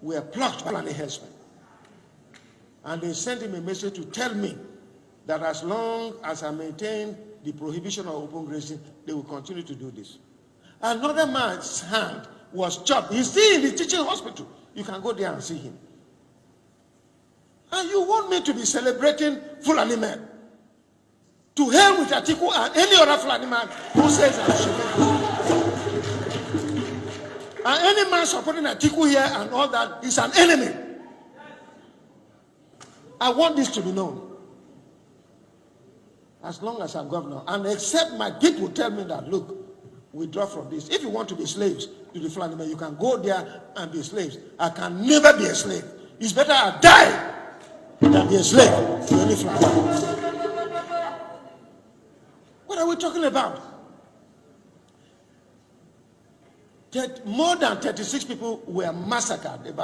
were plucked by Fulani herdsmen. And they sent him a message to tell me that as long as I maintain the prohibition of open grazing, they will continue to do this. Another man's hand was chopped. He's still in the teaching hospital. You can go there and see him. And you want me to be celebrating Fulani men? To hell with Atiku and any other Fulani man who says I should make it. And any man supporting Atiku here and all that is an enemy. I want this to be known. As long as I'm governor, and except my people tell me that, look, withdraw from this. If you want to be slaves to the Fulani men, you can go there and be slaves. I can never be a slave. It's better I die than be a slave to any Fulani. What are we talking about? That more than 36 people were massacred about